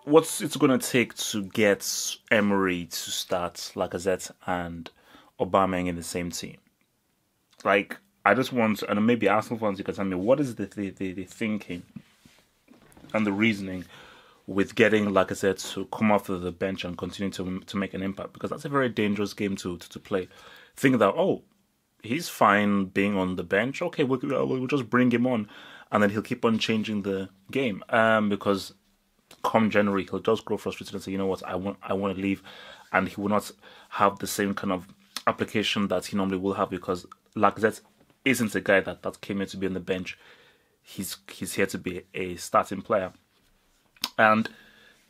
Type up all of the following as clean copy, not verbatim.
What's it's going to take to get Emery to start Lacazette and Aubameyang in the same team? Like, I just want, and maybe Arsenal fans, you can tell me, what is the thinking and the reasoning with getting Lacazette to come off of the bench and continue to make an impact? Because that's a very dangerous game to play. Think that, oh, he's fine being on the bench. Okay, we'll just bring him on, and then he'll keep on changing the game. Because come January, he'll just grow frustrated and say, you know what, I want to leave, and he will not have the same kind of application that he normally will have, because Lacazette isn't a guy that came here to be on the bench. He's here to be a starting player. And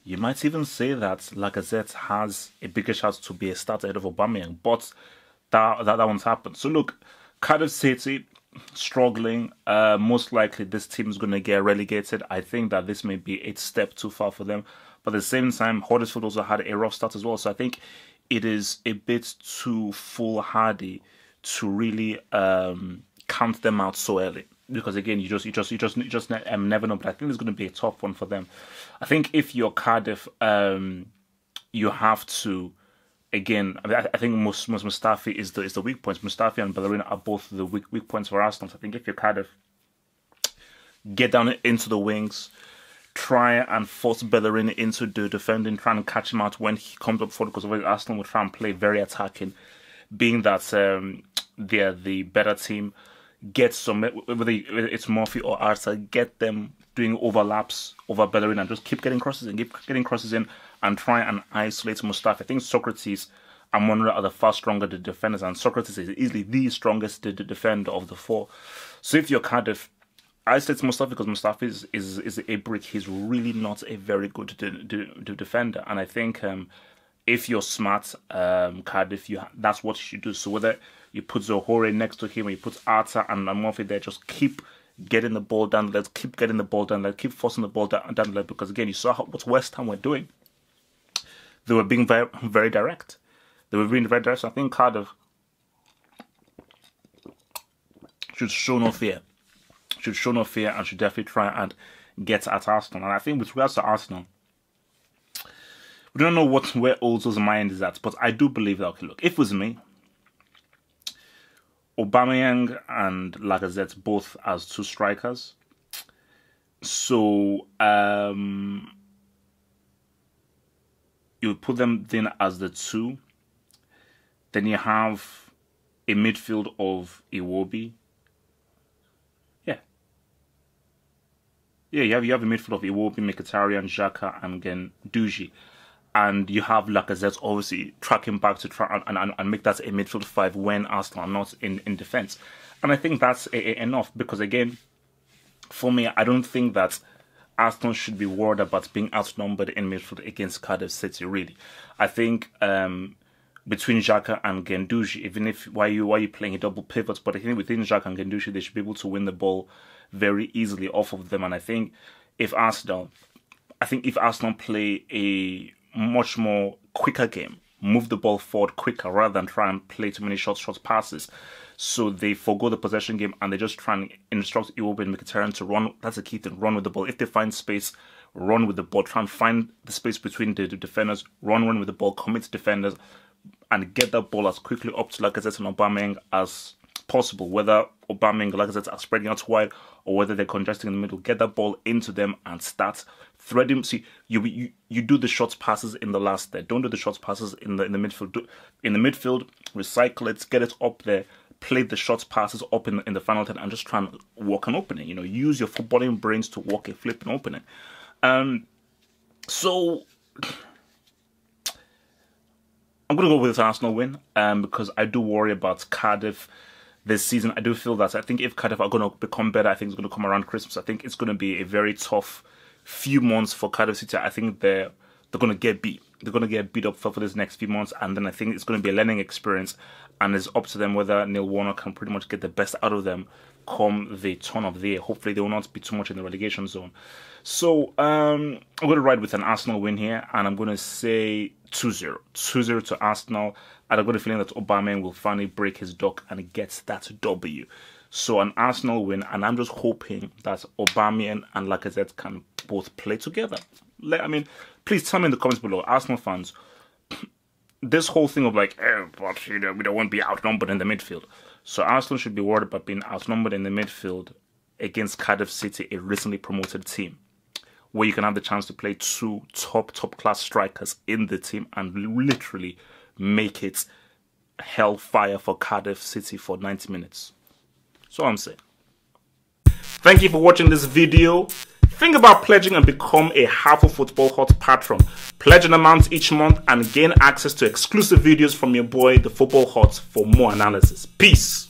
you might even say that Lacazette has a bigger chance to be a starter ahead of Aubameyang, but that won't happen. So look, Cardiff City struggling. Most likely this team is going to get relegated. I think that this may be a step too far for them. But at the same time, Huddersfield also had a rough start as well. So I think it is a bit too foolhardy to really count them out so early. Because again, you just never know. But I think it's going to be a tough one for them. I think if you're Cardiff, you have to. Again, I think most Mustafi is the weak points. Mustafi and Bellerin are both the weak points for Arsenal. So I think if you're Cardiff, get down into the wings, try and force Bellerin into the defending, try and catch him out when he comes up forward, because Arsenal will try and play very attacking, being that they're the better team. Get some, whether it's Murphy or Arthur, get them doing overlaps over Bellerin and just keep getting crosses in, and try and isolate Mustafi. I think Socrates and Monreal are the far stronger defenders, and Socrates is easily the strongest defender of the four. So if you're Cardiff, isolate Mustafi, because Mustafi is a brick. He's really not a very good defender, and I think if you're smart, Cardiff, that's what you should do. So whether you put Zohore next to him or you put Arthur and Murphy there, just keep getting the ball down the leg, keep getting the ball down the leg, keep forcing the ball down the leg, because again, you saw what West Ham were doing. They were being very, very direct. So I think Cardiff should show no fear. And should definitely try and get at Arsenal. And I think with regards to Arsenal, we don't know where Ozil's mind is at, but I do believe that, okay, look, if it was me, Aubameyang and Lacazette both as two strikers. So you put them in as the two. Then you have a midfield of Iwobi. Yeah, you have a midfield of Iwobi, Mkhitaryan, Xhaka, and Guendouzi. And you have Lacazette obviously tracking back to try and make that a midfield five when Arsenal are not in defence. And I think that's enough, because again, for me, I don't think that Arsenal should be worried about being outnumbered in midfield against Cardiff City, really. I think between Xhaka and Guendouzi, even if why you playing a double pivot, but I think within Xhaka and Guendouzi, they should be able to win the ball very easily off of them. And I think if Arsenal play a much more quicker game, move the ball forward quicker rather than try and play too many short passes, so they forgo the possession game and they just try and instruct Iwobi and Mkhitaryan to run. That's the key thing, run with the ball. If they find space, run with the ball, try and find the space between the defenders, run with the ball, commit to defenders, and get that ball as quickly up to Lacazette and Aubameyang as possible. Whether Aubameyang and Lacazette are spreading out wide or whether they're congesting in the middle, get that ball into them and start threading. See, you do the short passes in the last there. Don't do the short passes in the midfield. In the midfield, recycle it, get it up there, play the short passes up in the final third, and just try and work an opening. Use your footballing brains to work a flipping opening. So I'm going to go with this Arsenal win because I do worry about Cardiff this season. I do feel that I think if Cardiff are going to become better, I think it's going to come around Christmas. I think it's going to be a very tough few months for Cardiff City. I think they're going to get beat. They're going to get beat up for this next few months, and then I think it's going to be a learning experience, and it's up to them whether Neil Warnock can pretty much get the best out of them come the turn of the year. Hopefully they will not be too much in the relegation zone. So I'm going to ride with an Arsenal win here, and I'm going to say 2-0. 2-0 to Arsenal. And I've got a feeling that Aubameyang will finally break his duck and get that W. So an Arsenal win, and I'm just hoping that Aubameyang and Lacazette can both play together. I mean, please tell me in the comments below, Arsenal fans, this whole thing of like, but we don't want to be outnumbered in the midfield. So Arsenal should be worried about being outnumbered in the midfield against Cardiff City, a recently promoted team, where you can have the chance to play two top class strikers in the team and literally make it hellfire for Cardiff City for 90 minutes. So I'm saying. Thank you for watching this video. Think about pledging and become a Half Football Hot patron. Pledge an amount each month and gain access to exclusive videos from your boy, the Football Hot, for more analysis. Peace.